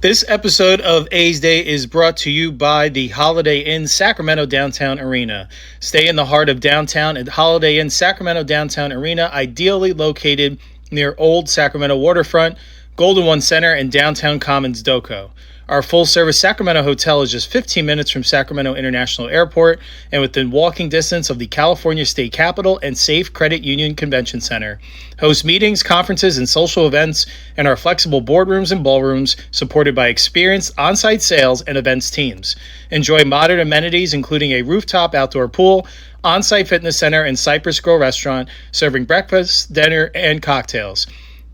This episode of A's Day is brought to you by the Holiday Inn Sacramento Downtown Arena. Stay in the heart of downtown at Holiday Inn Sacramento Downtown Arena, ideally located near Old Sacramento Waterfront, Golden One Center, and Downtown Commons Doco. Our full-service Sacramento hotel is just 15 minutes from Sacramento International Airport and within walking distance of the California State Capitol and Safe Credit Union Convention Center. Host meetings, conferences, and social events in our flexible boardrooms and ballrooms supported by experienced on-site sales and events teams. Enjoy modern amenities including a rooftop outdoor pool, on-site fitness center, and Cypress Grill restaurant serving breakfast, dinner, and cocktails.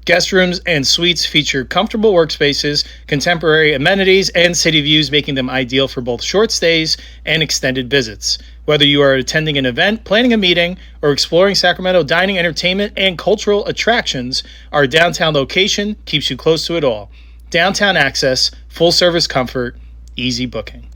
Guest rooms and suites feature comfortable workspaces, contemporary amenities, and city views, making them ideal for both short stays and extended visits. Whether you are attending an event, planning a meeting, or exploring Sacramento dining, entertainment, and cultural attractions, our downtown location keeps you close to it all. Downtown access, full-service comfort, easy booking.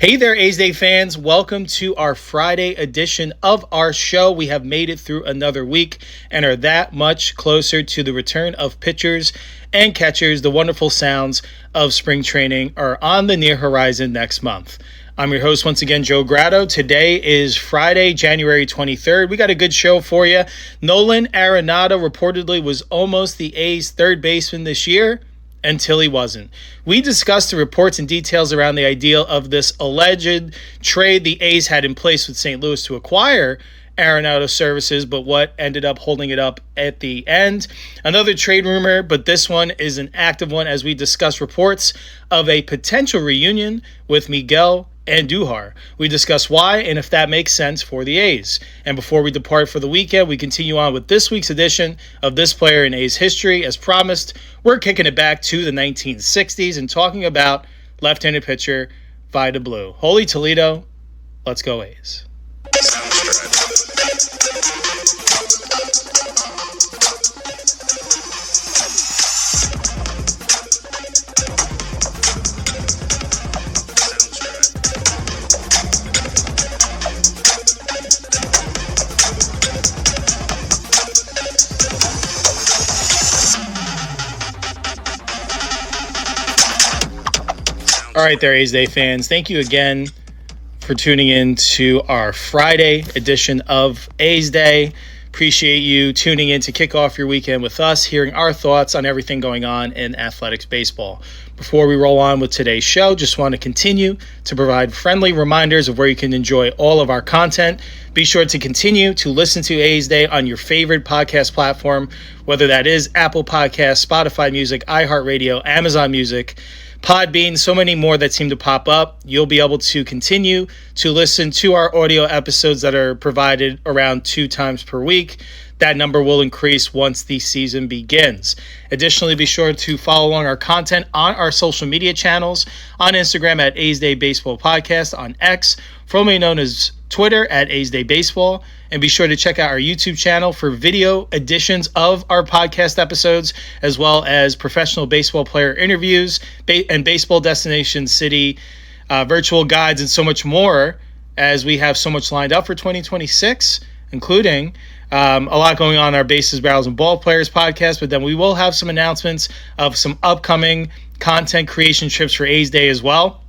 Hey there, A's Day fans. Welcome to our Friday edition of our show. We have made it through another week and are that much closer to the return of pitchers and catchers. The wonderful sounds of spring training are on the near horizon next month. I'm your host once again, Joe Grotto. Today is Friday, January 23rd. We got a good show for you. Nolan Arenado reportedly was almost the A's third baseman this year, until he wasn't. We discussed the reports and details around the ideal of this alleged trade the A's had in place with St. Louis to acquire Arenado's services, but what ended up holding it up at the end. Another trade rumor, but this one is an active one as we discuss reports of a potential reunion with Miguel Andujar. We discuss why and if that makes sense for the A's. And before we depart for the weekend, we continue on with this week's edition of This Player in A's History. As promised, we're kicking it back to the 1960s and talking about left-handed pitcher Vida Blue. Holy Toledo, let's go A's. All right there, A's Day fans. Thank you again for tuning in to our Friday edition of A's Day. Appreciate you tuning in to kick off your weekend with us, hearing our thoughts on everything going on in athletics baseball. Before we roll on with today's show, just want to continue to provide friendly reminders of where you can enjoy all of our content. Be sure to continue to listen to A's Day on your favorite podcast platform, whether that is Apple Podcasts, Spotify Music, iHeartRadio, Amazon Music, Podbean, so many more that seem to pop up. You'll be able to continue to listen to our audio episodes that are provided around 2 times per week. That number will increase once the season begins. Additionally, be sure to follow along our content on our social media channels, on Instagram at A's Day Baseball Podcast, on X, formerly known as Twitter at A's Day Baseball, and be sure to check out our YouTube channel for video editions of our podcast episodes, as well as professional baseball player interviews and baseball destination city virtual guides and so much more, as we have so much lined up for 2026, including a lot going on in our Bases, Barrels, and Ball Players podcast, but then we will have some announcements of some upcoming content creation trips for A's Day as well.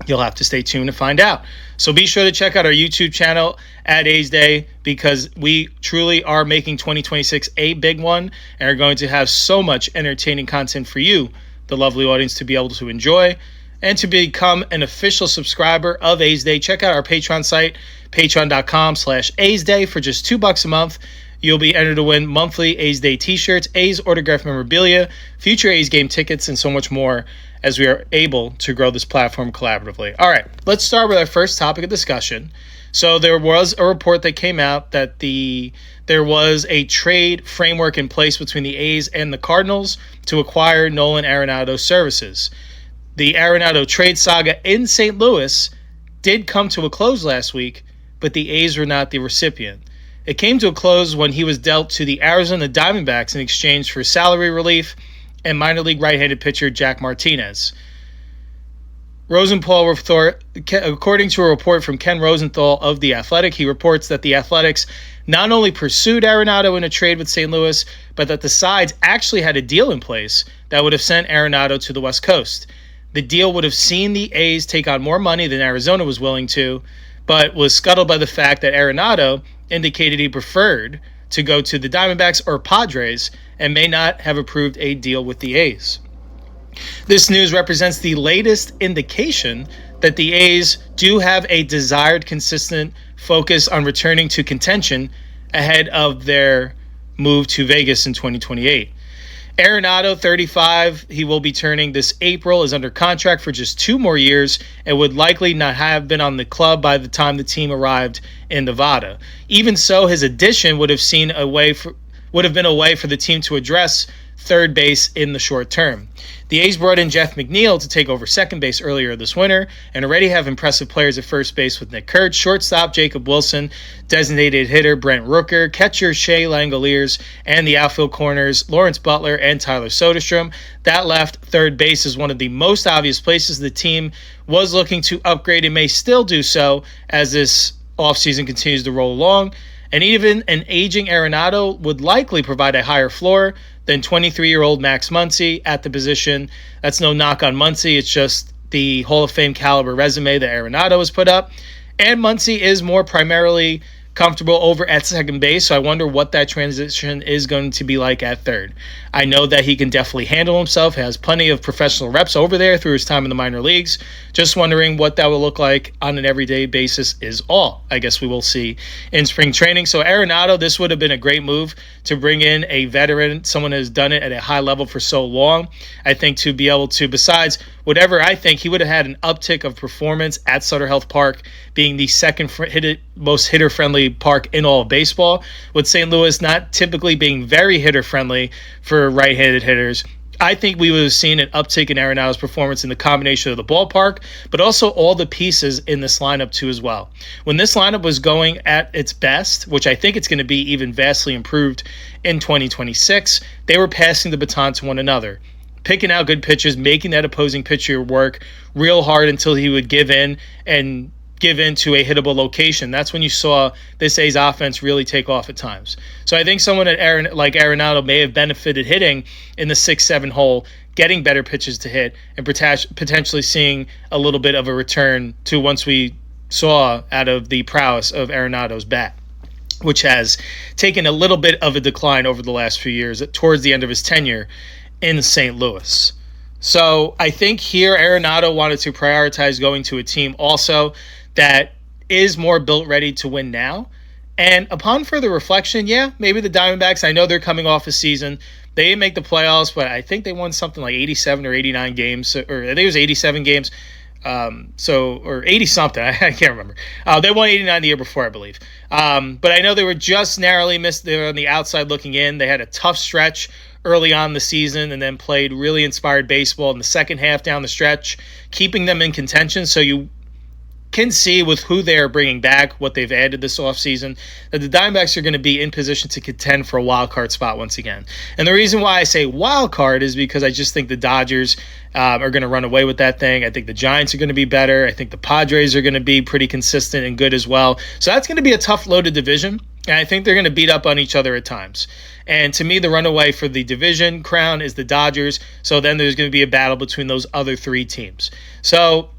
You'll have to stay tuned to find out. So be sure to check out our YouTube channel at A's Day, because we truly are making 2026 a big one and are going to have so much entertaining content for you, the lovely audience, to be able to enjoy. And to become an official subscriber of A's Day, check out our Patreon site, patreon.com/A's Day. For just $2 a month, you'll be entered to win monthly A's Day t-shirts, A's autographed memorabilia, future A's game tickets, and so much more, as we are able to grow this platform collaboratively. All right, let's start with our first topic of discussion. So there was a report that came out that there was a trade framework in place between the A's and the Cardinals to acquire Nolan Arenado's services. The Arenado trade saga in St. Louis did come to a close last week, but the A's were not the recipient. It came to a close when he was dealt to the Arizona Diamondbacks in exchange for salary relief and minor league right-handed pitcher Jack Martinez. Rosenthal, according to a report from Ken Rosenthal of The Athletic, he reports that the Athletics not only pursued Arenado in a trade with St. Louis, but that the sides actually had a deal in place that would have sent Arenado to the West Coast. The deal would have seen the A's take on more money than Arizona was willing to, but was scuttled by the fact that Arenado indicated he preferred to go to the Diamondbacks or Padres and may not have approved a deal with the A's. This news represents the latest indication that the A's do have a desired, consistent focus on returning to contention ahead of their move to Vegas in 2028. Arenado, 35, he will be turning this April, is under contract for just 2 more years and would likely not have been on the club by the time the team arrived in Nevada. Even so, his addition would have been a way for the team to address third base in the short term. The A's brought in Jeff McNeil to take over second base earlier this winter and already have impressive players at first base with Nick Kurtz, shortstop Jacob Wilson, designated hitter Brent Rooker, catcher Shea Langoliers, and the outfield corners Lawrence Butler and Tyler Soderstrom. That left third base is one of the most obvious places the team was looking to upgrade and may still do so as this offseason continues to roll along. And even an aging Arenado would likely provide a higher floor than 23-year-old Max Muncy at the position. That's no knock on Muncy. It's just the Hall of Fame caliber resume that Arenado has put up. And Muncy is more primarily comfortable over at second base, so I wonder what that transition is going to be like at third. I know that he can definitely handle himself, has plenty of professional reps over there through his time in the minor leagues. Just wondering what that will look like on an everyday basis is all I guess we will see in spring training. So Arenado, this would have been a great move to bring in a veteran, someone who has done it at a high level for so long. I think to be able to, besides whatever, I think he would have had an uptick of performance at Sutter Health Park, being the second most hitter-friendly park in all of baseball, with St. Louis not typically being very hitter-friendly for right-handed hitters. I think we would have seen an uptick in Arenado's performance in the combination of the ballpark, but also all the pieces in this lineup too as well. When this lineup was going at its best, which I think it's going to be even vastly improved in 2026, they were passing the baton to one another, picking out good pitches, making that opposing pitcher work real hard until he would give in to a hittable location. That's when you saw this A's offense really take off at times. So I think someone like Arenado may have benefited hitting in the 6-7 hole, getting better pitches to hit, and potentially seeing a little bit of a return to once we saw out of the prowess of Arenado's bat, which has taken a little bit of a decline over the last few years towards the end of his tenure in St. Louis. So I think here Arenado wanted to prioritize going to a team also that is more built ready to win now. And upon further reflection, yeah, maybe the Diamondbacks, I know they're coming off a season. They didn't make the playoffs, but I think they won something like 87 or 89 games, or I think it was 87 games. Or 80 something, I can't remember. They won 89 the year before, I believe. But I know they were just narrowly missed. They were on the outside looking in. They had a tough stretch early on the season and then played really inspired baseball in the second half down the stretch, keeping them in contention. So you can see with who they are bringing back, what they've added this offseason, that the Diamondbacks are going to be in position to contend for a wild card spot once again. And the reason why I say wild card is because I just think the Dodgers are going to run away with that thing. I think the Giants are going to be better. I think the Padres are going to be pretty consistent and good as well. So that's going to be a tough loaded division. And I think they're going to beat up on each other at times. And to me, the runaway for the division crown is the Dodgers. So then there's going to be a battle between those other 3 teams. So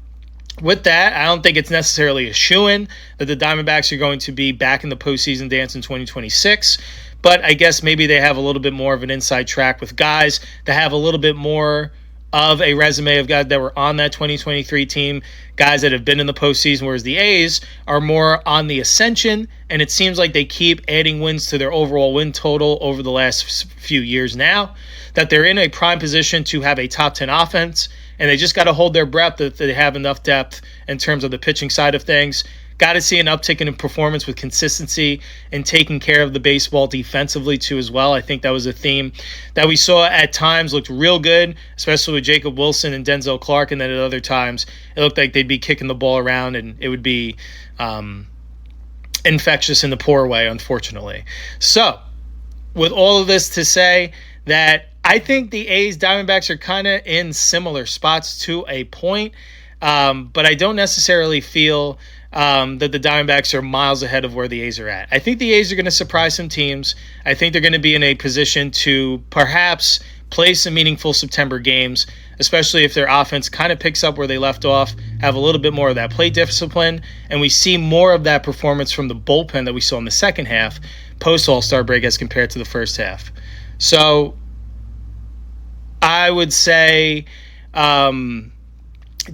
with that, I don't think it's necessarily a shoo-in that the Diamondbacks are going to be back in the postseason dance in 2026. But I guess maybe they have a little bit more of an inside track with guys that have a little bit more of a resume of guys that were on that 2023 team, guys that have been in the postseason, whereas the A's are more on the ascension, and it seems like they keep adding wins to their overall win total over the last few years now, that they're in a prime position to have a top 10 offense, and they just got to hold their breath that they have enough depth in terms of the pitching side of things. Got to see an uptick in performance with consistency and taking care of the baseball defensively too as well. I think that was a theme that we saw at times looked real good, especially with Jacob Wilson and Denzel Clark, and then at other times it looked like they'd be kicking the ball around and it would be infectious in the poor way, unfortunately. So with all of this to say that I think the A's Diamondbacks are kind of in similar spots to a point, but I don't necessarily feel that the Diamondbacks are miles ahead of where the A's are at. I think the A's are going to surprise some teams. I think they're going to be in a position to perhaps play some meaningful September games, especially if their offense kind of picks up where they left off, have a little bit more of that play discipline, and we see more of that performance from the bullpen that we saw in the second half post All-Star break as compared to the first half. So I would say the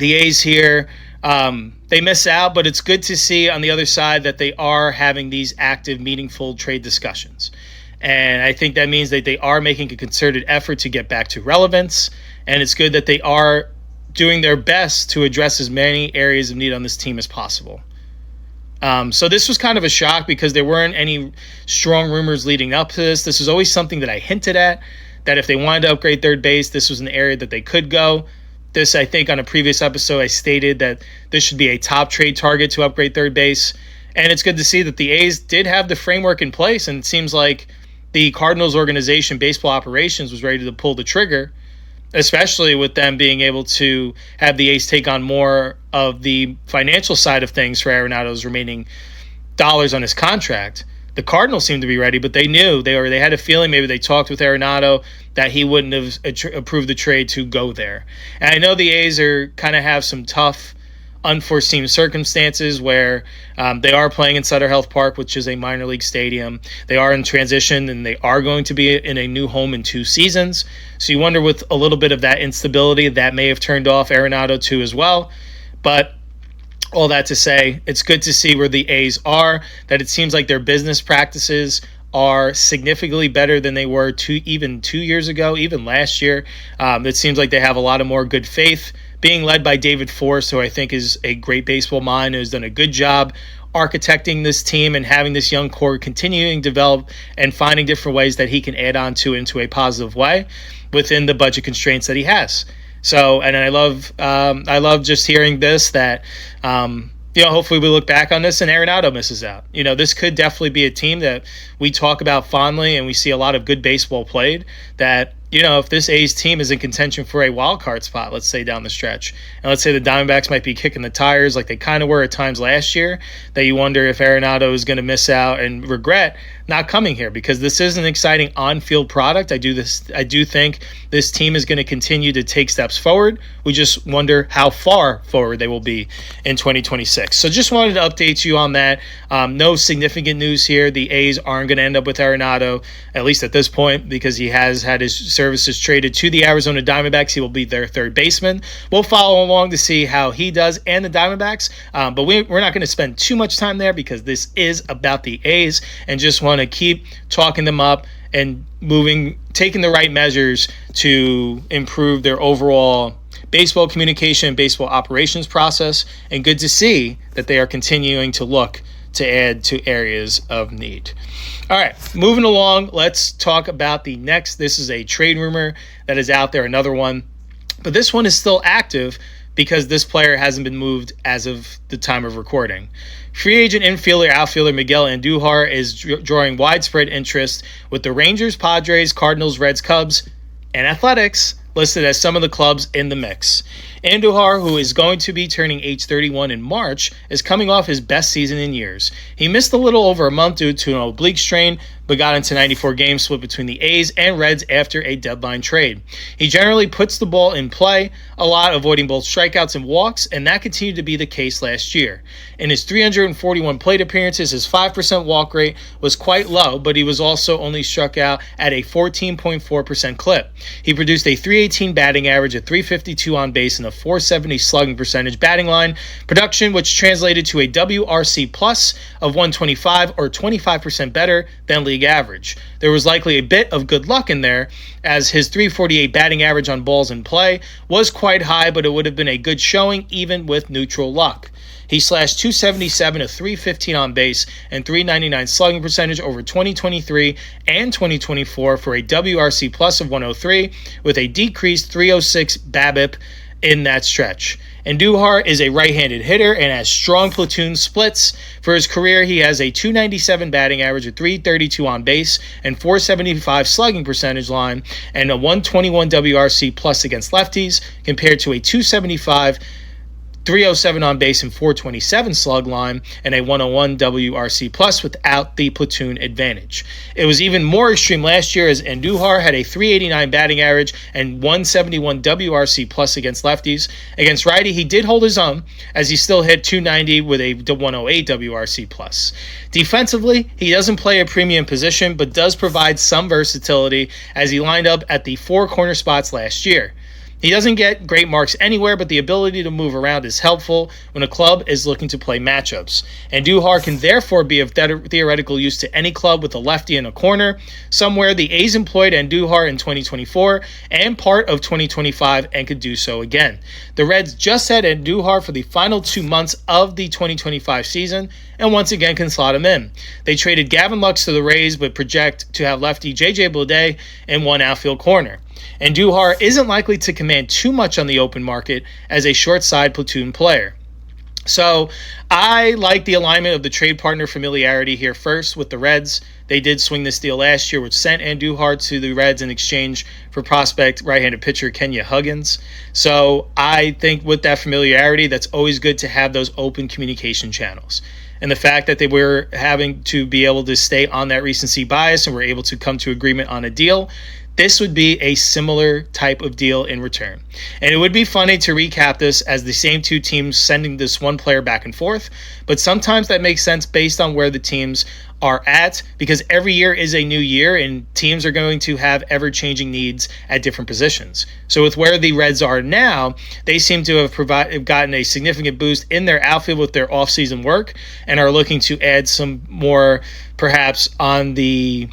A's here, they miss out, but it's good to see on the other side that they are having these active, meaningful trade discussions. And I think that means that they are making a concerted effort to get back to relevance. And it's good that they are doing their best to address as many areas of need on this team as possible. So this was kind of a shock because there weren't any strong rumors leading up to this. This was always something that I hinted at, that if they wanted to upgrade third base, this was an area that they could go. This, I think, on a previous episode, I stated that this should be a top trade target to upgrade third base. And it's good to see that the A's did have the framework in place, and it seems like the Cardinals organization, baseball operations, was ready to pull the trigger, especially with them being able to have the A's take on more of the financial side of things for Arenado's remaining dollars on his contract. The Cardinals seemed to be ready, but they knew they had a feeling, maybe they talked with Arenado, that he wouldn't have approved the trade to go there. And I know the A's are kind of have some tough, unforeseen circumstances where they are playing in Sutter Health Park, which is a minor league stadium. They are in transition, and they are going to be in a new home in 2 seasons. So you wonder, with a little bit of that instability, that may have turned off Arenado too as well. But all that to say, it's good to see where the A's are, that it seems like their business practices are significantly better than they were even 2 years ago, even last year. It seems like they have a lot of more good faith, being led by David Forst, who I think is a great baseball mind, who has done a good job architecting this team and having this young core continuing to develop and finding different ways that he can add on to into a positive way within the budget constraints that he has. So, and I love just hearing this, that, hopefully we look back on this and Arenado misses out. This could definitely be a team that we talk about fondly, and we see a lot of good baseball played, that, if this A's team is in contention for a wild card spot, let's say down the stretch, and let's say the Diamondbacks might be kicking the tires like they kind of were at times last year, that you wonder if Arenado is going to miss out and regret not coming here, because this is an exciting on-field product. I do think this team is going to continue to take steps forward. We just wonder how far forward they will be in 2026. So just wanted to update you on that. No significant news here. The A's aren't going to end up with Arenado, at least at this point, because he has had his services traded to the Arizona Diamondbacks. He will be their third baseman. We'll follow along to see how he does and the Diamondbacks, but we're not going to spend too much time there because this is about the A's, and just want to keep talking them up and taking the right measures to improve their overall baseball communication, baseball operations process, and good to see that they are continuing to look to add to areas of need. All right, moving along, let's talk about the next. This is a trade rumor that is out there, another one, but this one is still active because this player hasn't been moved as of the time of recording. Free agent outfielder Miguel Andujar is drawing widespread interest, with the Rangers, Padres, Cardinals, Reds, Cubs, and Athletics listed as some of the clubs in the mix. Andujar, who is going to be turning age 31 in March, is coming off his best season in years. He missed a little over a month due to an oblique strain, but got into 94 games split between the A's and Reds after a deadline trade. He generally puts the ball in play a lot, avoiding both strikeouts and walks, and that continued to be the case last year. In his 341 plate appearances, his 5% walk rate was quite low, but he was also only struck out at a 14.4% clip. He produced a 318 batting average, a 352 on base, and a 470 slugging percentage batting line production, which translated to a WRC plus of 125, or 25% better than league average. There was likely a bit of good luck in there, as his 348 batting average on balls in play was quite high, but it would have been a good showing even with neutral luck. He slashed 277, a 315 on base, and 399 slugging percentage over 2023 and 2024 for a WRC plus of 103, with a decreased 306 BABIP in that stretch. Andujar is a right-handed hitter and has strong platoon splits. For his career, he has a 297 batting average, a 332 on base, and 475 slugging percentage line, and a 121 WRC plus against lefties, compared to a 275 .307 on base and .427 slug line, and a 101 WRC plus without the platoon advantage. It was even more extreme last year, as Andujar had a .389 batting average and 171 WRC plus against lefties. Against righty, he did hold his own, as he still hit .290 with a 108 WRC plus. Defensively, he doesn't play a premium position, but does provide some versatility, as he lined up at the 4 corner spots last year. He doesn't get great marks anywhere, but the ability to move around is helpful when a club is looking to play matchups. Andujar can therefore be of theoretical use to any club with a lefty in a corner. Somewhere the A's employed Andujar in 2024 and part of 2025 and could do so again. The Reds just had Andujar for the final 2 months of the 2025 season and once again can slot him in. They traded Gavin Lux to the Rays but project to have lefty J.J. Bleday in one outfield corner. Andujar isn't likely to command too much on the open market as a short side platoon player. So I like the alignment of the trade partner familiarity here first with the Reds. They did swing this deal last year, which sent Andujar to the Reds in exchange for prospect right-handed pitcher Kenya Huggins. So I think with that familiarity, that's always good to have those open communication channels. And the fact that they were having to be able to stay on that recency bias and were able to come to agreement on a deal, this would be a similar type of deal in return. And it would be funny to recap this as the same two teams sending this one player back and forth, but sometimes that makes sense based on where the teams are at, because every year is a new year and teams are going to have ever-changing needs at different positions. So with where the Reds are now, they seem to have gotten a significant boost in their outfield with their offseason work and are looking to add some more perhaps on the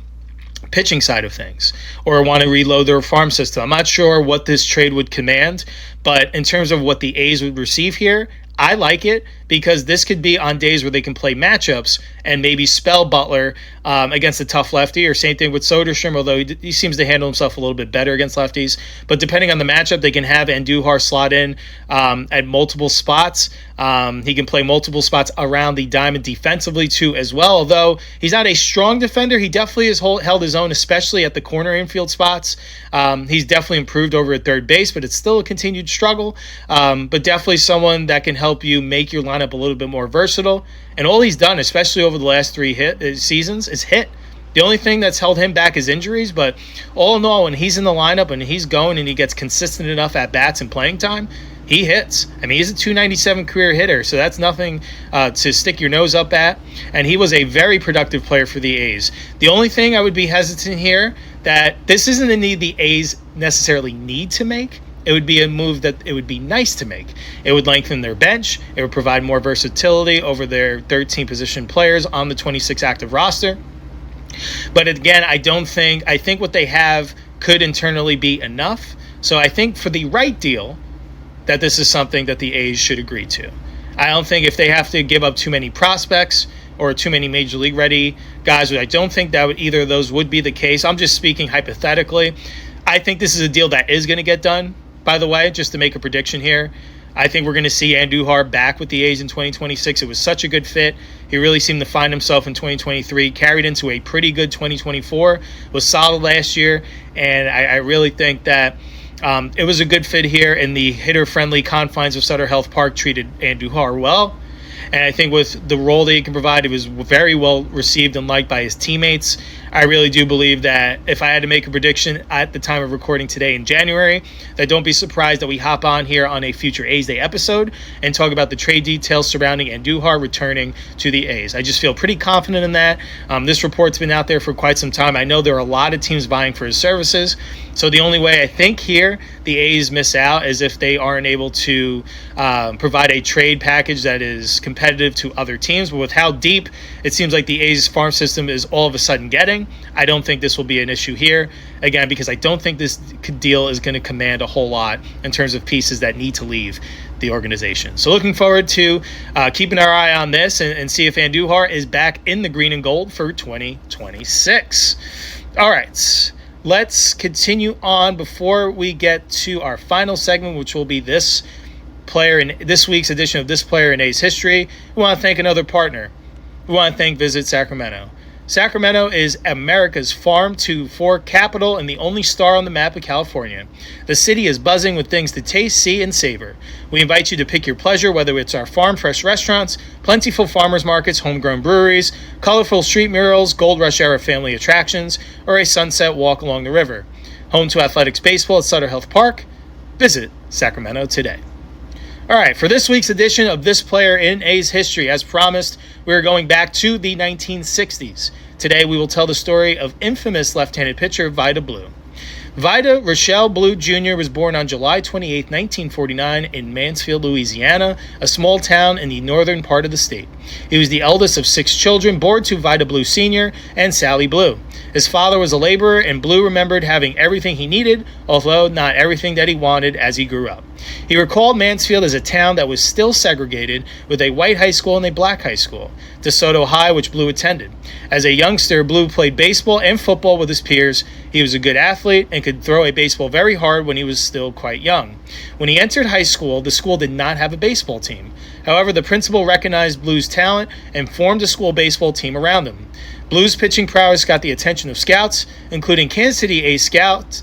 pitching side of things, or want to reload their farm system. I'm not sure what this trade would command, but in terms of what the A's would receive here, I like it because this could be on days where they can play matchups and maybe spell Butler against a tough lefty, or same thing with Soderstrom, although he seems to handle himself a little bit better against lefties. But depending on the matchup, they can have Andujar slot in at multiple spots. He can play multiple spots around the diamond defensively too as well. Although he's not a strong defender, he definitely has held his own, especially at the corner infield spots. He's definitely improved over at third base, but it's still a continued struggle. But definitely someone that can help you make your lineup a little bit more versatile. And all he's done, especially over the last 3 seasons, is hit. The only thing that's held him back is injuries, but all in all, when he's in the lineup and he's going and he gets consistent enough at bats and playing time, he hits. I mean, he's a .297 career hitter, so that's nothing to stick your nose up at. And he was a very productive player for the A's. The only thing I would be hesitant here, that this isn't a need the A's necessarily need to make. It would be a move that it would be nice to make. It would lengthen their bench. It would provide more versatility over their 13 position players on the 26 active roster. But again, I think what they have could internally be enough. So I think for the right deal, that this is something that the A's should agree to. I don't think if they have to give up too many prospects or too many major league ready guys, I don't think that either of those would be the case. I'm just speaking hypothetically. I think this is a deal that is going to get done, by the way, just to make a prediction here. I think we're going to see Andujar back with the A's in 2026. It was such a good fit. He really seemed to find himself in 2023, carried into a pretty good 2024, was solid last year, and I really think that it was a good fit here, and the hitter-friendly confines of Sutter Health Park treated Andujar well. And I think with the role that he can provide, it was very well received and liked by his teammates. I really do believe that if I had to make a prediction at the time of recording today in January, that don't be surprised that we hop on here on a future A's Day episode and talk about the trade details surrounding Andujar returning to the A's. I just feel pretty confident in that. This report's been out there for quite some time. I know there are a lot of teams vying for his services. So the only way I think here the A's miss out is if they aren't able to provide a trade package that is competitive to other teams. But with how deep it seems like the A's farm system is all of a sudden getting, I don't think this will be an issue here. Again, because I don't think this deal is going to command a whole lot in terms of pieces that need to leave the organization. So looking forward to keeping our eye on this and see if Andujar is back in the green and gold for 2026. All right. Let's continue on before we get to our final segment, which will be this player in this week's edition of This Player in A's History. We want to thank another partner. We want to thank Visit Sacramento. Sacramento is America's farm-to-fork capital and the only star on the map of California. The city is buzzing with things to taste, see, and savor. We invite you to pick your pleasure, whether it's our farm-fresh restaurants, plentiful farmers markets, homegrown breweries, colorful street murals, Gold Rush-era family attractions, or a sunset walk along the river. Home to athletics baseball at Sutter Health Park. Visit Sacramento today. All right, for this week's edition of This Player in A's History, as promised, we are going back to the 1960s. Today, we will tell the story of infamous left-handed pitcher Vida Blue. Vida Rochelle Blue Jr. was born on July 28, 1949 in Mansfield, Louisiana, a small town in the northern part of the state. He was the eldest of 6 children born to Vida Blue Sr. and Sally Blue. His father was a laborer, and Blue remembered having everything he needed, although not everything that he wanted as he grew up. He recalled Mansfield as a town that was still segregated, with a white high school and a black high school, DeSoto High, which Blue attended. As a youngster, Blue played baseball and football with his peers. He was a good athlete and could throw a baseball very hard when he was still quite young. When he entered high school, the school did not have a baseball team. However, the principal recognized Blue's talent and formed a school baseball team around him. Blue's pitching prowess got the attention of scouts, including Kansas City A's scout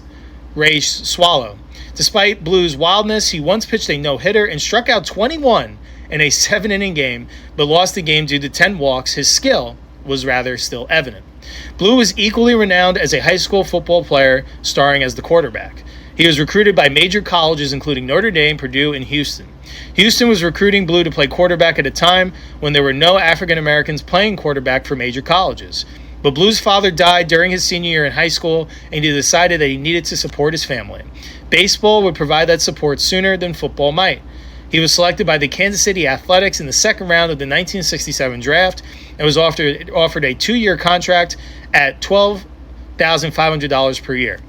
Ray Swallow. Despite Blue's wildness, he once pitched a no-hitter and struck out 21 in a 7-inning game, but lost the game due to 10 walks. His skill was rather still evident. Blue was equally renowned as a high school football player, starring as the quarterback. He was recruited by major colleges including Notre Dame, Purdue, and Houston. Houston was recruiting Blue to play quarterback at a time when there were no African Americans playing quarterback for major colleges. But Blue's father died during his senior year in high school, and he decided that he needed to support his family. Baseball would provide that support sooner than football might. He was selected by the Kansas City Athletics in the second round of the 1967 draft and was offered a 2-year contract at $12,500 per year.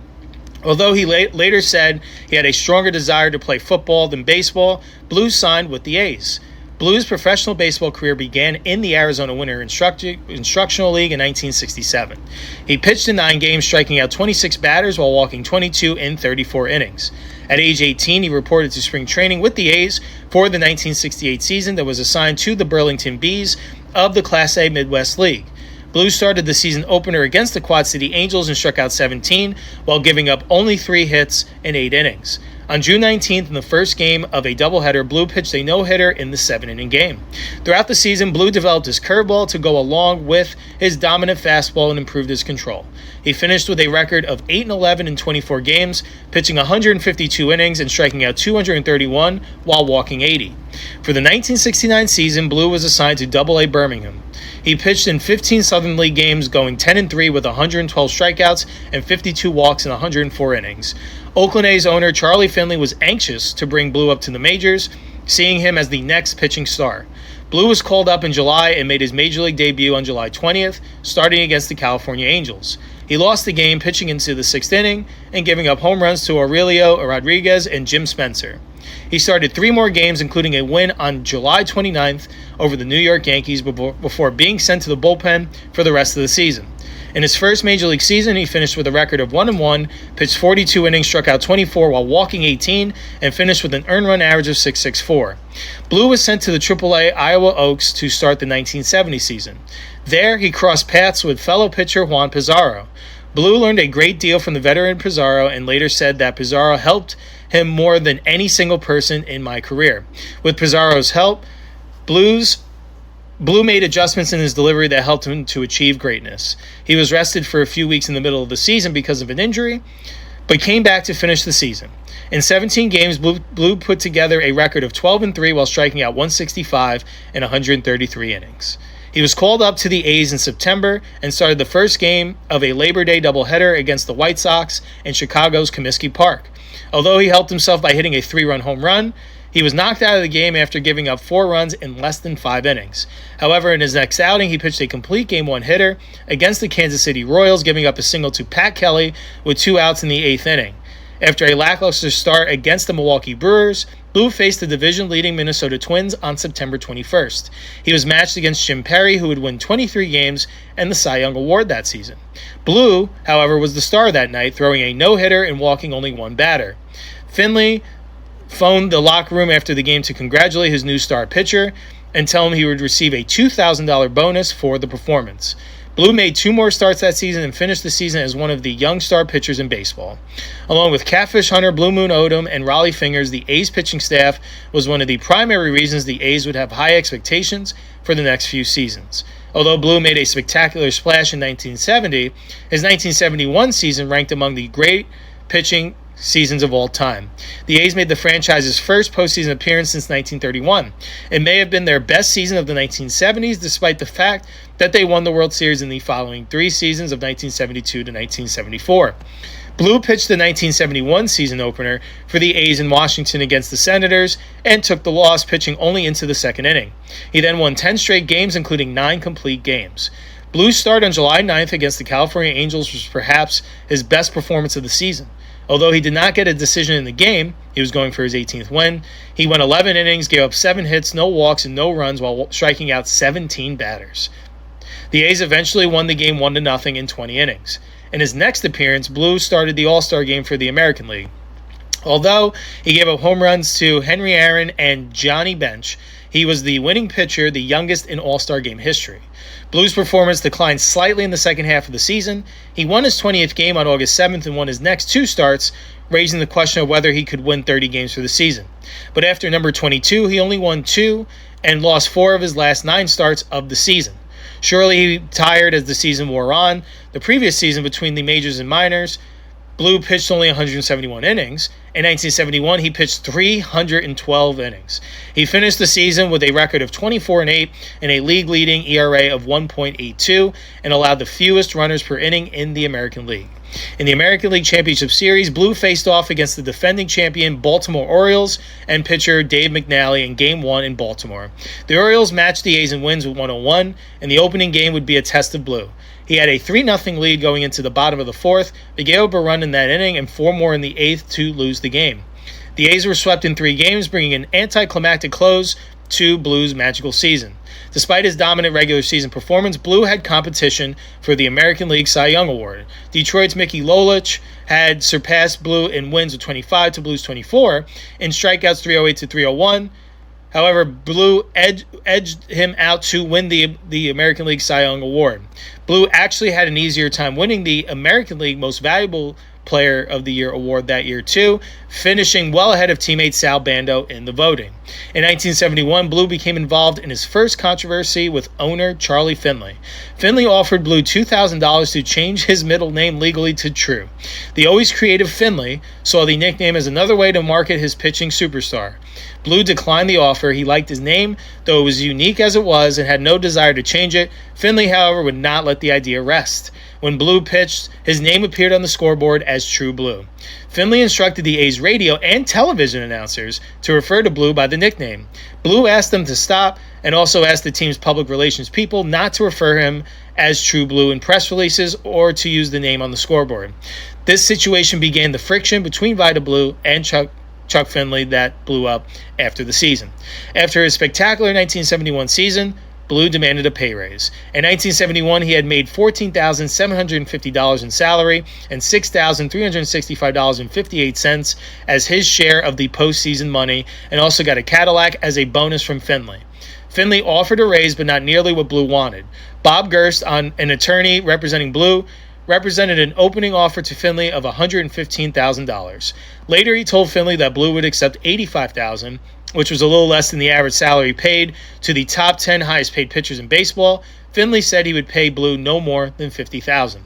Although he later said he had a stronger desire to play football than baseball, Blue signed with the A's. Blue's professional baseball career began in the Arizona Winter Instructional League in 1967. He pitched in 9 games, striking out 26 batters while walking 22 in 34 innings. At age 18, he reported to spring training with the A's for the 1968 season that was assigned to the Burlington Bees of the Class A Midwest League. Blue started the season opener against the Quad City Angels and struck out 17 while giving up only 3 hits in 8 innings. On June 19th, in the first game of a doubleheader, Blue pitched a no-hitter in the 7-inning game. Throughout the season, Blue developed his curveball to go along with his dominant fastball and improved his control. He finished with a record of 8-11 in 24 games, pitching 152 innings and striking out 231 while walking 80. For the 1969 season, Blue was assigned to Double-A Birmingham. He pitched in 15 Southern League games, going 10-3 with 112 strikeouts and 52 walks in 104 innings. Oakland A's owner Charlie Finley was anxious to bring Blue up to the majors, seeing him as the next pitching star. Blue was called up in July and made his major league debut on July 20th, starting against the California Angels. He lost the game pitching into the 6th inning and giving up home runs to Aurelio Rodriguez and Jim Spencer. He started 3 more games, including a win on July 29th over the New York Yankees before being sent to the bullpen for the rest of the season. In his first Major League season, he finished with a record of 1-1, pitched 42 innings, struck out 24 while walking 18, and finished with an earned run average of .664. Blue was sent to the AAA Iowa Oaks to start the 1970 season. There, he crossed paths with fellow pitcher Juan Pizarro. Blue learned a great deal from the veteran Pizarro and later said that Pizarro helped him more than any single person in my career. With Pizarro's help, Blue made adjustments in his delivery that helped him to achieve greatness. He was rested for a few weeks in the middle of the season because of an injury, but came back to finish the season. In 17 games, Blue put together a record of 12-3 while striking out 165 in 133 innings. He was called up to the A's in September and started the first game of a Labor Day doubleheader against the White Sox in Chicago's Comiskey Park. Although he helped himself by hitting a 3-run home run, he was knocked out of the game after giving up 4 runs in less than 5 innings. However, in his next outing, he pitched a complete Game 1 hitter against the Kansas City Royals, giving up a single to Pat Kelly with 2 outs in the 8th inning. After a lackluster start against the Milwaukee Brewers, Blue faced the division-leading Minnesota Twins on September 21st. He was matched against Jim Perry, who would win 23 games and the Cy Young Award that season. Blue, however, was the star that night, throwing a no-hitter and walking only 1 batter. Finley phoned the locker room after the game to congratulate his new star pitcher and tell him he would receive a $2,000 bonus for the performance. Blue made 2 more starts that season and finished the season as one of the young star pitchers in baseball. Along with Catfish Hunter, Blue Moon Odom, and Raleigh Fingers, the A's pitching staff was one of the primary reasons the A's would have high expectations for the next few seasons. Although Blue made a spectacular splash in 1970, his 1971 season ranked among the great pitching seasons of all time. The A's made the franchise's first postseason appearance since 1931. It may have been their best season of the 1970s, despite the fact that they won the World Series in the following 3 seasons of 1972 to 1974. Blue pitched the 1971 season opener for the A's in Washington against the Senators and took the loss, pitching only into the 2nd inning. He then won 10 straight games, including 9 complete games. Blue's start on July 9th against the California Angels was perhaps his best performance of the season. Although he did not get a decision in the game, he was going for his 18th win. He went 11 innings, gave up 7 hits, no walks, and no runs while striking out 17 batters. The A's eventually won the game 1-0 in 20 innings. In his next appearance, Blue started the All-Star game for the American League. Although he gave up home runs to Henry Aaron and Johnny Bench, he was the winning pitcher, the youngest in All-Star game history. Blue's performance declined slightly in the second half of the season. He won his 20th game on August 7th and won his next 2 starts, raising the question of whether he could win 30 games for the season. But after number 22, he only won 2 and lost 4 of his last 9 starts of the season. Surely he tired as the season wore on. The previous season, between the majors and minors, Blue pitched only 171 innings. In 1971, he pitched 312 innings. He finished the season with a record of 24-8 and a league-leading ERA of 1.82 and allowed the fewest runners per inning in the American League. In the American League Championship Series, Blue faced off against the defending champion Baltimore Orioles and pitcher Dave McNally in Game 1 in Baltimore. The Orioles matched the A's in wins with 101, and the opening game would be a test of Blue. He had a 3-0 lead going into the bottom of the 4th, but gave up a run in that inning and 4 more in the 8th to lose the game. The A's were swept in 3 games, bringing an anticlimactic close to Blue's magical season. Despite his dominant regular season performance, Blue had competition for the American League Cy Young Award. Detroit's Mickey Lolich had surpassed Blue in wins with 25 to Blue's 24, in strikeouts 308 to 301. However, Blue edged him out to win the American League Cy Young Award. Blue actually had an easier time winning the American League Most Valuable Player of the Year award that year too, finishing well ahead of teammate Sal Bando in the voting. In 1971, Blue became involved in his first controversy with owner Charlie Finley. Finley offered Blue $2,000 to change his middle name legally to True. The always creative Finley saw the nickname as another way to market his pitching superstar. Blue declined the offer. He liked his name, though it was unique as it was, and had no desire to change it. Finley, however, would not let the idea rest. When Blue pitched, his name appeared on the scoreboard as True Blue. Finley instructed the A's radio and television announcers to refer to Blue by the nickname. Blue asked them to stop and also asked the team's public relations people not to refer him as True Blue in press releases or to use the name on the scoreboard. This situation began the friction between Vida Blue and Chuck Finley that blew up after the season. After his spectacular 1971 season, Blue demanded a pay raise. In 1971, he had made $14,750 in salary and $6,365.58 as his share of the postseason money, and also got a Cadillac as a bonus from Finley. Finley offered a raise, but not nearly what Blue wanted. Bob Gerst, an attorney representing Blue, represented an opening offer to Finley of $115,000. Later, he told Finley that Blue would accept $85,000, which was a little less than the average salary paid to the top 10 highest paid pitchers in baseball. Finley said he would pay Blue no more than $50,000.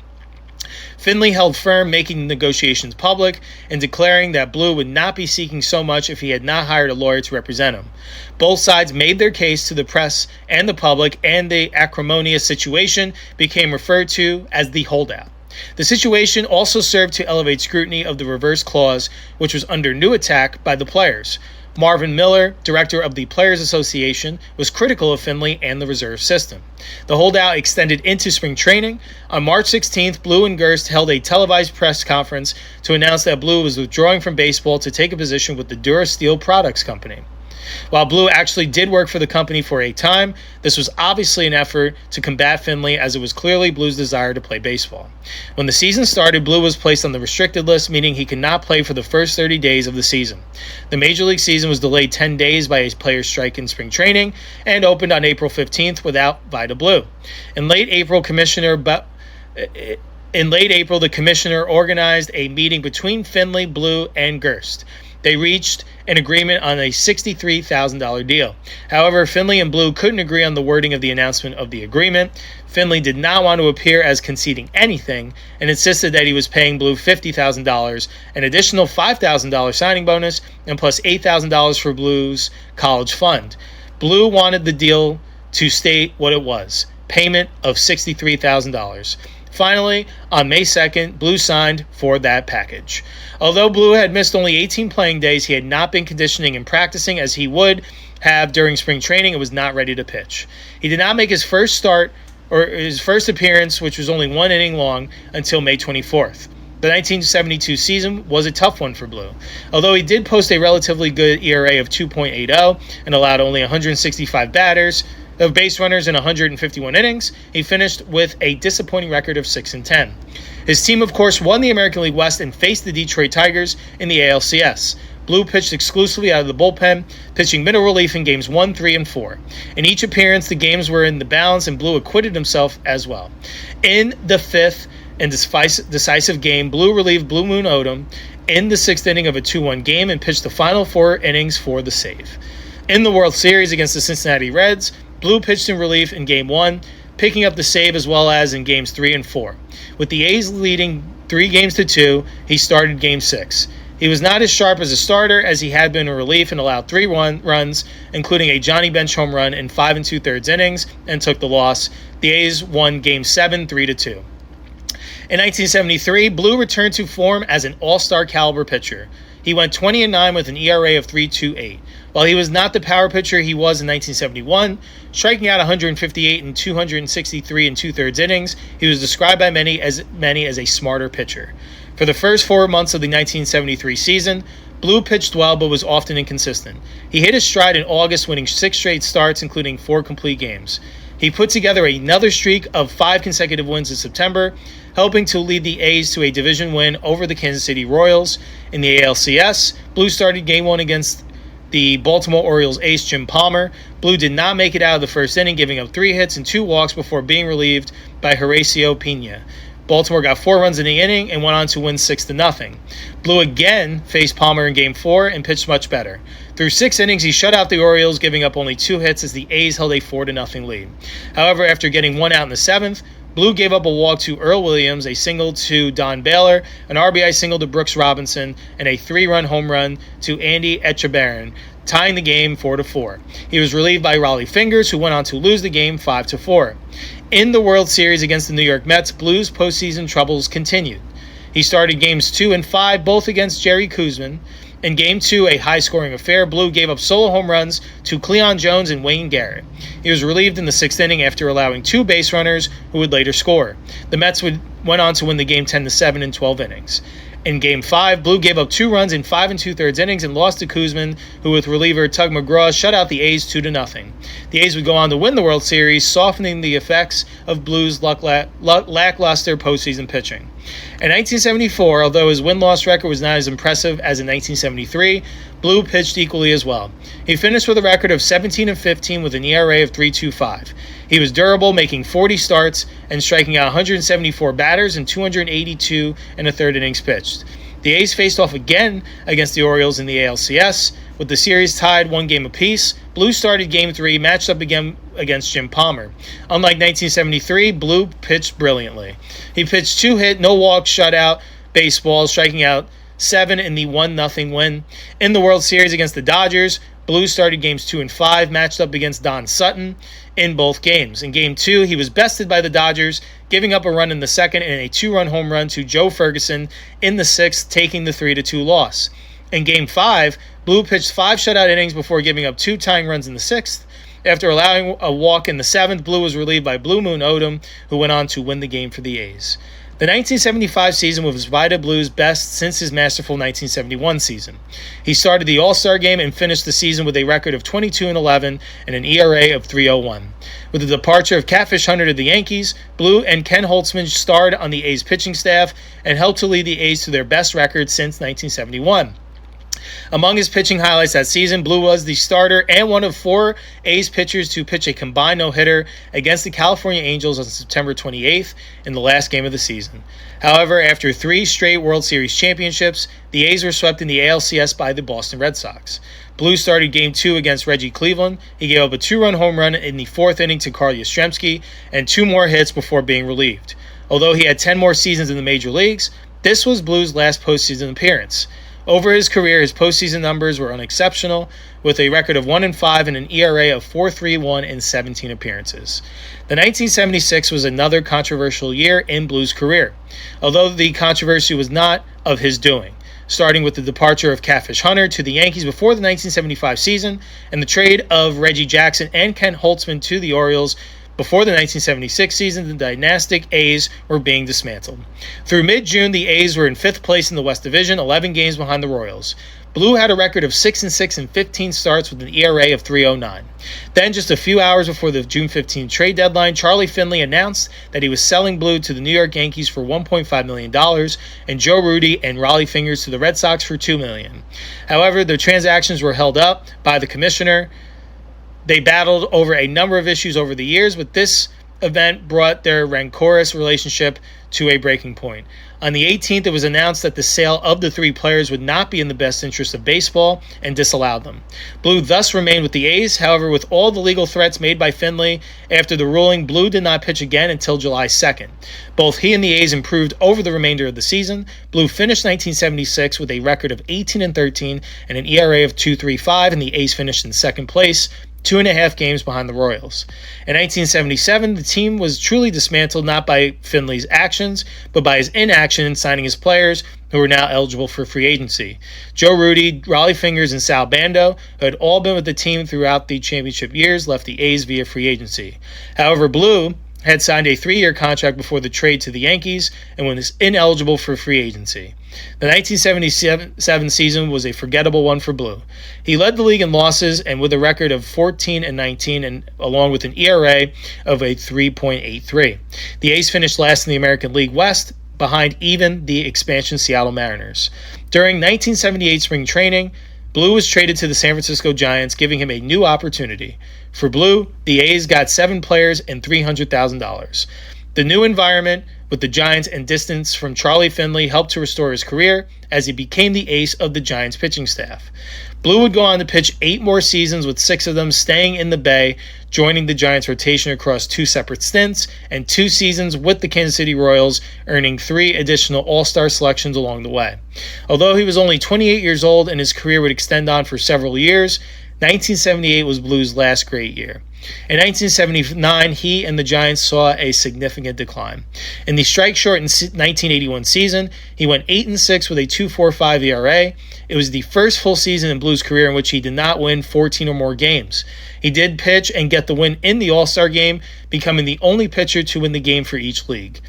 Finley held firm, making negotiations public and declaring that Blue would not be seeking so much if he had not hired a lawyer to represent him. Both sides made their case to the press and the public, and the acrimonious situation became referred to as the holdout. The situation also served to elevate scrutiny of the reverse clause, which was under new attack by the players. Marvin Miller, director of the Players Association, was critical of Finley and the reserve system. The holdout extended into spring training. On March 16th, Blue and Gerst held a televised press conference to announce that Blue was withdrawing from baseball to take a position with the Durasteel Products Company. While Blue actually did work for the company for a time, this was obviously an effort to combat Finley, as it was clearly Blue's desire to play baseball. When the season started, Blue was placed on the restricted list, meaning he could not play for the first 30 days of the season. The Major League season was delayed 10 days by a player's strike in spring training and opened on April 15th without Vida Blue. In late April, the commissioner organized a meeting between Finley, Blue, and Gerst. They reached an agreement on a $63,000 deal. However, Finley and Blue couldn't agree on the wording of the announcement of the agreement. Finley did not want to appear as conceding anything and insisted that he was paying Blue $50,000, an additional $5,000 signing bonus, and plus $8,000 for Blue's college fund. Blue wanted the deal to state what it was: payment of $63,000. Finally, on May 2nd, Blue signed for that package. Although Blue had missed only 18 playing days, he had not been conditioning and practicing as he would have during spring training and was not ready to pitch. He did not make his first start or his first appearance, which was only 1 inning long, until May 24th. The 1972 season was a tough one for Blue. Although he did post a relatively good ERA of 2.80 and allowed only 165 base runners in 151 innings, he finished with a disappointing record of 6-10. His team, of course, won the American League West and faced the Detroit Tigers in the ALCS. Blue pitched exclusively out of the bullpen, pitching middle relief in games 1, 3, and 4. In each appearance, the games were in the balance, and Blue acquitted himself as well. In the 5th and decisive game, Blue relieved Blue Moon Odom in the 6th inning of a 2-1 game and pitched the final 4 innings for the save. In the World Series against the Cincinnati Reds, Blue pitched in relief in Game 1, picking up the save as well as in Games 3 and 4. With the A's leading 3-2, he started Game 6. He was not as sharp as a starter as he had been in relief and allowed 3 runs, including a Johnny Bench home run in 5 2/3 innings, and took the loss. The A's won Game 7 3-2. In 1973, Blue returned to form as an all-star caliber pitcher. He went 20-9 with an ERA of 3.28. While he was not the power pitcher he was in 1971, striking out 158 and 263 2/3 innings, he was described by many as a smarter pitcher. For the first 4 months of the 1973 season, Blue pitched well but was often inconsistent. He hit his stride in August, winning 6 straight starts, including 4 complete games. He put together another streak of 5 consecutive wins in September, helping to lead the A's to a division win over the Kansas City Royals. In the ALCS, Blue started Game 1 against the Baltimore Orioles ace Jim Palmer. Blue did not make it out of the first inning, giving up 3 hits and 2 walks before being relieved by Horacio Pena. Baltimore got 4 runs in the inning and went on to win 6-0. Blue again faced Palmer in Game 4 and pitched much better. Through 6 innings, he shut out the Orioles, giving up only 2 hits as the A's held a 4-0 lead. However, after getting 1 out in the 7th, Blue gave up a walk to Earl Williams, a single to Don Baylor, an RBI single to Brooks Robinson, and a 3-run home run to Andy Etchebarren, tying the game 4-4. He was relieved by Raleigh Fingers, who went on to lose the game 5-4. In the World Series against the New York Mets, Blue's postseason troubles continued. He started Games 2 and 5, both against Jerry Koosman. In Game 2, a high-scoring affair, Blue gave up solo home runs to Cleon Jones and Wayne Garrett. He was relieved in the 6th inning after allowing 2 base runners who would later score. The Mets went on to win the game 10-7 in 12 innings. In Game 5, Blue gave up 2 runs in 5 2/3 innings and lost to Koosman, who with reliever Tug McGraw shut out the A's 2-0. The A's would go on to win the World Series, softening the effects of Blue's lackluster postseason pitching. In 1974, although his win-loss record was not as impressive as in 1973, Blue pitched equally as well. He finished with a record of 17-15 with an ERA of 3.25. He was durable, making 40 starts and striking out 174 batters in 282 1/3 innings pitched. The A's faced off again against the Orioles in the ALCS. With the series tied 1 game apiece, Blue started Game 3, matched up again against Jim Palmer. Unlike 1973, Blue pitched brilliantly. He pitched 2-hit, no-walk, shutout baseballs, striking out 7 in the 1-0 win. In the World Series against the Dodgers, Blue started Games 2 and 5, matched up against Don Sutton in both games. In Game 2, he was bested by the Dodgers, giving up a run in the 2nd and a 2-run home run to Joe Ferguson in the 6th, taking the 3-2 loss. In Game 5, Blue pitched 5 shutout innings before giving up 2 tying runs in the 6th. After allowing a walk in the 7th, Blue was relieved by Blue Moon Odom, who went on to win the game for the A's. The 1975 season was Vida Blue's best since his masterful 1971 season. He started the All-Star game and finished the season with a record of 22-11 and an ERA of 3.01. With the departure of Catfish Hunter to the Yankees, Blue and Ken Holtzman starred on the A's pitching staff and helped to lead the A's to their best record since 1971. Among his pitching highlights that season, Blue was the starter and one of 4 A's pitchers to pitch a combined no-hitter against the California Angels on September 28th in the last game of the season. However, after 3 straight World Series championships, the A's were swept in the ALCS by the Boston Red Sox. Blue started Game 2 against Reggie Cleveland. He gave up a 2-run home run in the 4th inning to Carl Yastrzemski and 2 more hits before being relieved. Although he had 10 more seasons in the major leagues, this was Blue's last postseason appearance. Over his career, his postseason numbers were unexceptional, with a record of 1-5 and an ERA of 4.31 in 17 appearances. The 1976 was another controversial year in Blue's career, although the controversy was not of his doing, starting with the departure of Catfish Hunter to the Yankees before the 1975 season and the trade of Reggie Jackson and Ken Holtzman to the Orioles. Before the 1976 season, the dynastic A's were being dismantled. Through mid-June, the A's were in 5th place in the West Division, 11 games behind the Royals. Blue had a record of 6-6 in 15 starts with an ERA of 3.09. Then, just a few hours before the June 15 trade deadline, Charlie Finley announced that he was selling Blue to the New York Yankees for $1.5 million and Joe Rudi and Rollie Fingers to the Red Sox for $2 million. However, the transactions were held up by the commissioner. They battled over a number of issues over the years, but this event brought their rancorous relationship to a breaking point. On the 18th, it was announced that the sale of the 3 players would not be in the best interest of baseball and disallowed them. Blue thus remained with the A's. However, with all the legal threats made by Finley after the ruling, Blue did not pitch again until July 2nd. Both he and the A's improved over the remainder of the season. Blue finished 1976 with a record of 18-13 and an ERA of 2.35, and the A's finished in 2nd place, 2.5 games behind the Royals. In 1977, the team was truly dismantled not by Finley's actions, but by his inaction in signing his players, who were now eligible for free agency. Joe Rudi, Rollie Fingers, and Sal Bando, who had all been with the team throughout the championship years, left the A's via free agency. However, Blue had signed a 3-year contract before the trade to the Yankees and was ineligible for free agency. The 1977 season was a forgettable one for Blue. He led the league in losses and with a record of 14-19 and along with an ERA of a 3.83. The A's finished last in the American League West, behind even the expansion Seattle Mariners. During 1978 spring training, Blue was traded to the San Francisco Giants, giving him a new opportunity. For Blue, the A's got 7 players and $300,000. The new environment with the Giants and distance from Charlie Finley helped to restore his career as he became the ace of the Giants pitching staff. Blue would go on to pitch 8 more seasons, with 6 of them staying in the Bay, joining the Giants rotation across 2 separate stints, and 2 seasons with the Kansas City Royals, earning 3 additional All-Star selections along the way. Although he was only 28 years old and his career would extend on for several years, 1978 was Blue's last great year. In 1979, he and the Giants saw a significant decline. In the strike-shortened 1981 season, he went 8-6 with a 2.45 ERA. It was the first full season in Blue's career in which he did not win 14 or more games. He did pitch and get the win in the All-Star game, becoming the only pitcher to win the game for each league.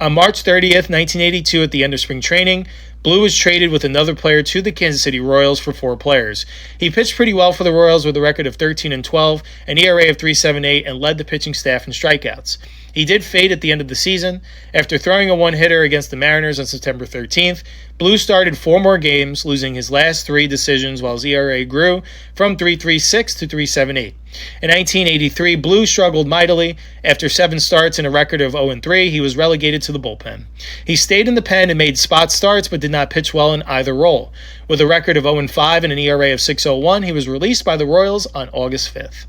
On March 30th, 1982, at the end of spring training, Blue was traded with another player to the Kansas City Royals for 4 players. He pitched pretty well for the Royals with a record of 13-12, an ERA of 3.78, and led the pitching staff in strikeouts. He did fade at the end of the season. After throwing a 1-hitter against the Mariners on September 13th, Blue started 4 more games, losing his last 3 decisions while his ERA grew from 3.36 to 3.78. In 1983, Blue struggled mightily. After 7 starts and a record of 0-3, he was relegated to the bullpen. He stayed in the pen and made spot starts, but did not pitch well in either role. With a record of 0-5 and an ERA of 6.01, he was released by the Royals on August 5th.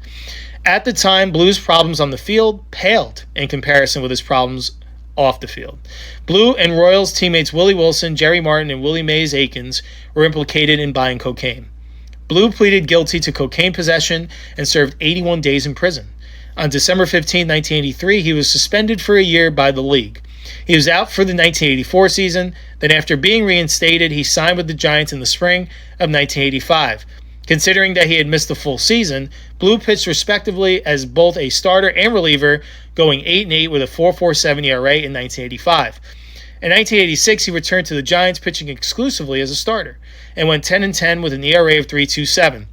At the time, Blue's problems on the field paled in comparison with his problems off the field. Blue and Royals teammates Willie Wilson, Jerry Martin, and Willie Mays Aikens were implicated in buying cocaine. Blue pleaded guilty to cocaine possession and served 81 days in prison. On December 15, 1983, he was suspended for a year by the league. He was out for the 1984 season. Then after being reinstated, he signed with the Giants in the spring of 1985. Considering that he had missed the full season, Blue pitched respectively as both a starter and reliever, going 8-8 with a 4.47 ERA in 1985. In 1986, he returned to the Giants, pitching exclusively as a starter, and went 10-10 with an ERA of 3.27.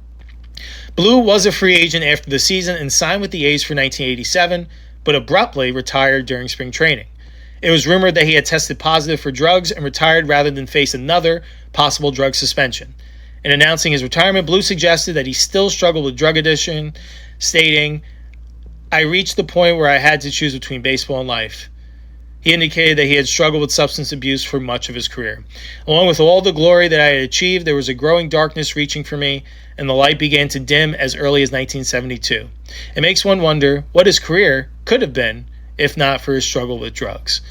Blue was a free agent after the season and signed with the A's for 1987, but abruptly retired during spring training. It was rumored that he had tested positive for drugs and retired rather than face another possible drug suspension. In announcing his retirement, Blue suggested that he still struggled with drug addiction, stating, "I reached the point where I had to choose between baseball and life." He indicated that he had struggled with substance abuse for much of his career. "Along with all the glory that I had achieved, there was a growing darkness reaching for me, and the light began to dim as early as 1972. It makes one wonder what his career could have been if not for his struggle with drugs."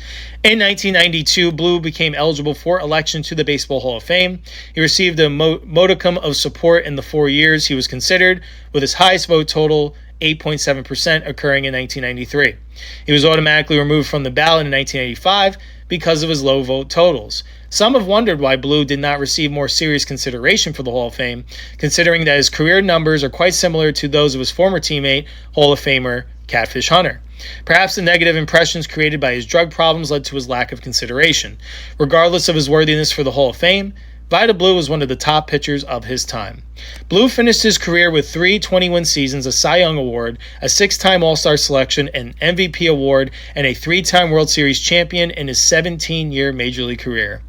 In 1992, Blue became eligible for election to the Baseball Hall of Fame. He received a modicum of support in the 4 years he was considered, with his highest vote total, 8.7%, occurring in 1993. He was automatically removed from the ballot in 1985 because of his low vote totals. Some have wondered why Blue did not receive more serious consideration for the Hall of Fame, considering that his career numbers are quite similar to those of his former teammate, Hall of Famer Catfish Hunter. Perhaps the negative impressions created by his drug problems led to his lack of consideration. Regardless of his worthiness for the Hall of Fame, Vida Blue was one of the top pitchers of his time. Blue finished his career with 3 20-win seasons, a Cy Young Award, a 6-time All-Star selection, an MVP award, and a 3-time World Series champion in his 17-year Major League career.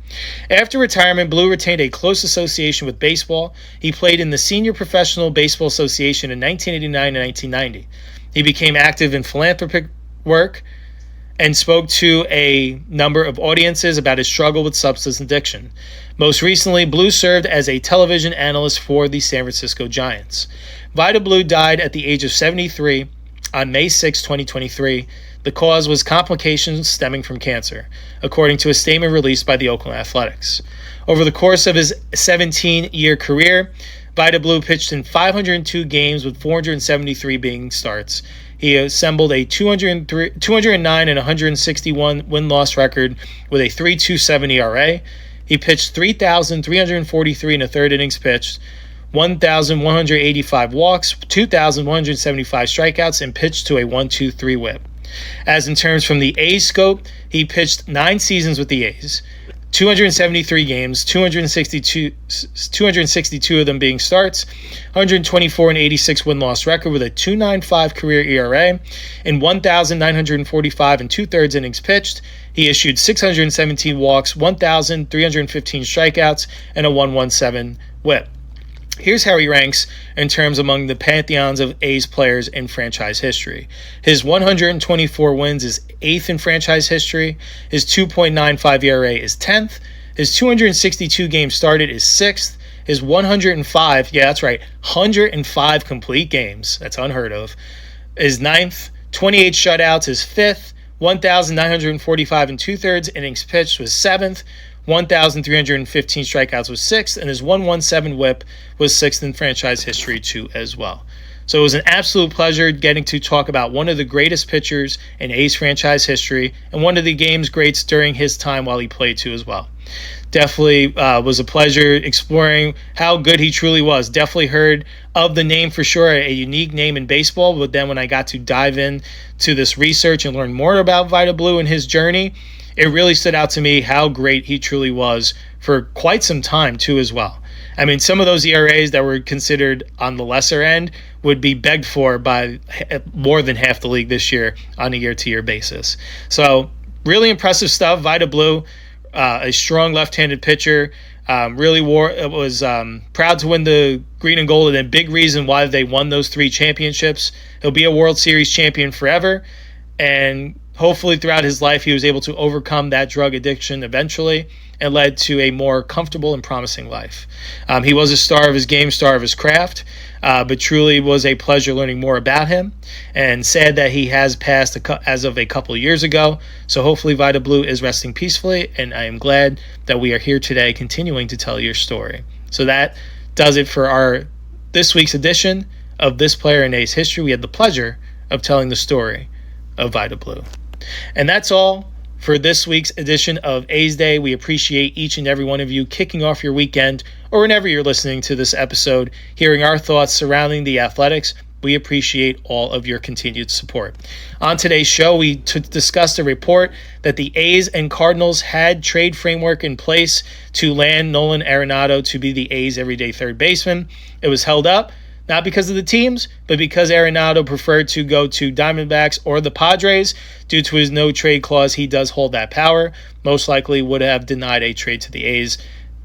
After retirement, Blue retained a close association with baseball. He played in the Senior Professional Baseball Association in 1989 and 1990. He became active in philanthropic work and spoke to a number of audiences about his struggle with substance addiction. Most recently, Blue served as a television analyst for the San Francisco Giants. Vida Blue died at the age of 73 on May 6, 2023. The cause was complications stemming from cancer, according to a statement released by the Oakland Athletics. Over the course of his 17-year career, Vida Blue pitched in 502 games with 473 being starts. He assembled a 209 and 161 win-loss record with a 3.27 ERA. He pitched 3,343 in the third innings pitched, 1,185 walks, 2,175 strikeouts, and pitched to a 1.23 whip. As in terms from the A's scope, he pitched 9 seasons with the A's, 273 games, 262 of them being starts, 124 and 86 win-loss record with a 2.95 career ERA, and 1,945 and 2/3 innings pitched. He issued 617 walks, 1,315 strikeouts, and a 1.17 whip. Here's how he ranks in terms among the pantheons of A's players in franchise history. His 124 wins is 8th in franchise history. His 2.95 ERA is 10th. His 262 games started is 6th. His 105, 105 complete games, that's unheard of, is 9th. 28 shutouts is 5th. 1,945 and 2/3 innings pitched was 7th. 1,315 strikeouts was 6th, and his 1.17 whip was 6th in franchise history too as well. So it was an absolute pleasure getting to talk about one of the greatest pitchers in A's franchise history and one of the game's greats during his time while he played too as well. Definitely was a pleasure exploring how good he truly was. Definitely heard of the name for sure, a unique name in baseball, but then when I got to dive in to this research and learn more about Vida Blue and his journey, it really stood out to me how great he truly was for quite some time too as well. I mean, some of those ERAs that were considered on the lesser end would be begged for by more than half the league this year on a year-to-year basis. So really impressive stuff. Vida Blue, a strong left-handed pitcher, was proud to win the green and gold, and a big reason why they won those 3 championships. He'll be a World Series champion forever, and hopefully throughout his life he was able to overcome that drug addiction eventually and led to a more comfortable and promising life. He was a star of his game, star of his craft, but truly was a pleasure learning more about him, and sad that he has passed as of a couple of years ago. So hopefully Vida Blue is resting peacefully, and I am glad that we are here today continuing to tell your story. So that does it for this week's edition of This Player in A's History. We had the pleasure of telling the story of Vida Blue. And that's all for this week's edition of A's Day. We appreciate each and every one of you kicking off your weekend, or whenever you're listening to this episode, hearing our thoughts surrounding the Athletics, We appreciate all of your continued support. On today's show, we discussed a report that the A's and Cardinals had trade framework in place to land Nolan Arenado to be the A's everyday third baseman. It was held up, not because of the teams, but because Arenado preferred to go to Diamondbacks or the Padres. Due to his no trade clause, he does hold that power. Most likely would have denied a trade to the A's.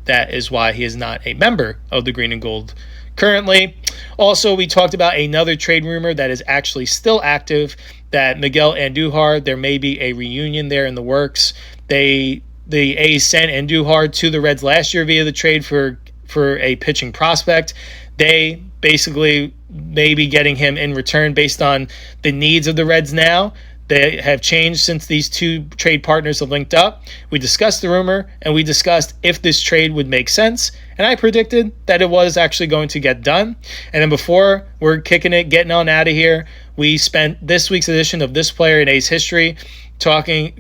That is why he is not a member of the Green and Gold currently. Also, we talked about another trade rumor that is actually still active, that Miguel Andujar, there may be a reunion there in the works. The A's sent Andujar to the Reds last year via the trade for a pitching prospect. They basically may be getting him in return based on the needs of the Reds now. They have changed since these two trade partners have linked up. We discussed the rumor, and we discussed if this trade would make sense, and I predicted that it was actually going to get done. And then before we're kicking it, getting on out of here, we spent this week's edition of This Player in A's History taking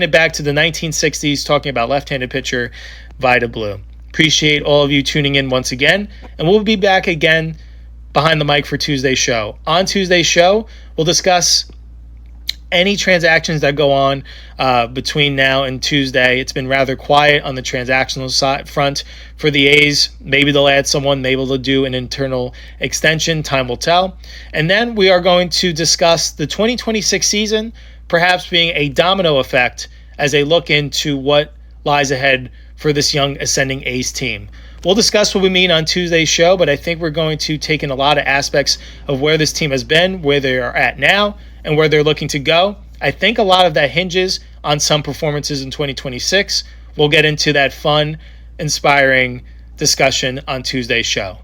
it back to the 1960s, talking about left-handed pitcher Vida Blue. Appreciate all of you tuning in once again, and we'll be back again behind the mic for Tuesday's show. On Tuesday's show, we'll discuss any transactions that go on between now and Tuesday. It's been rather quiet on the transactional side front for the A's. Maybe they'll add someone, maybe they'll do an internal extension. Time will tell. And then we are going to discuss the 2026 season, perhaps being a domino effect as they look into what lies ahead for this young ascending A's team. We'll discuss what we mean on Tuesday's show, but I think we're going to take in a lot of aspects of where this team has been, where they are at now, and where they're looking to go. I think a lot of that hinges on some performances in 2026. We'll get into that fun, inspiring discussion on Tuesday's show.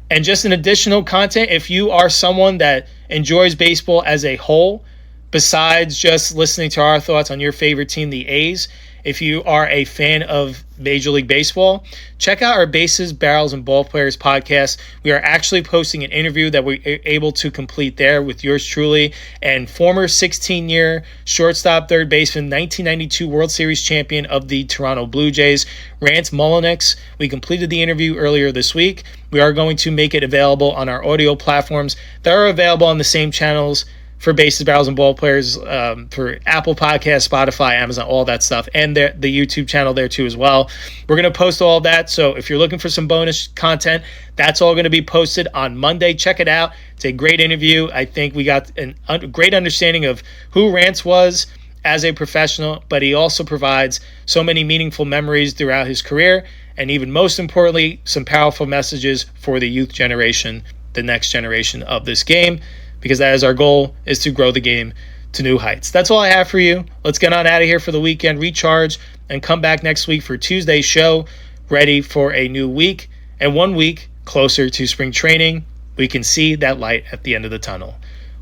And just an additional content, if you are someone that enjoys baseball as a whole, besides just listening to our thoughts on your favorite team, the A's, if you are a fan of Major League Baseball, check out our Bases, Barrels, and Ball Players podcast. We are actually posting an interview that we're able to complete there with yours truly and former 16-year shortstop, third baseman, 1992 World Series champion of the Toronto Blue Jays, Rance Mulliniks. We completed the interview earlier this week. We are going to make it available on our audio platforms that are available on the same channels for Bases, Barrels, and Ball Players, for Apple Podcasts, Spotify, Amazon, all that stuff, and the YouTube channel there too as well. We're going to post all of that, so if you're looking for some bonus content, that's all going to be posted on Monday. Check it out. It's a great interview. I think we got a great understanding of who Rance was as a professional, but he also provides so many meaningful memories throughout his career, and even most importantly, some powerful messages for the youth generation, the next generation of this game, because that is our goal, is to grow the game to new heights. That's all I have for you. Let's get on out of here for the weekend, recharge, and come back next week for Tuesday's show, ready for a new week. And 1 week closer to spring training, we can see that light at the end of the tunnel.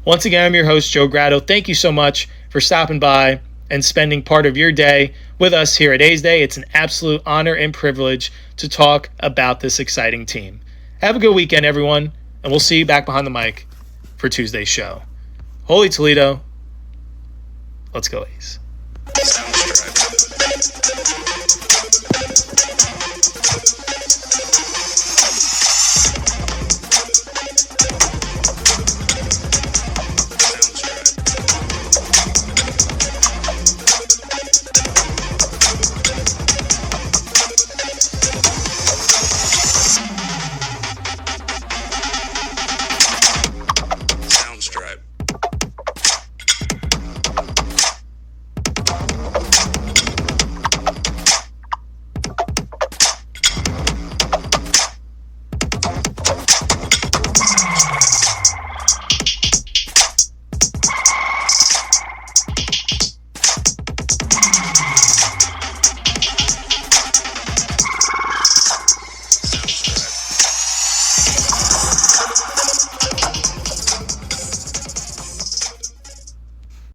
Once again, I'm your host, Joe Grado. Thank you so much for stopping by and spending part of your day with us here at A's Day. It's an absolute honor and privilege to talk about this exciting team. Have a good weekend, everyone, and we'll see you back behind the mic for Tuesday's show. Holy Toledo. Let's go A's.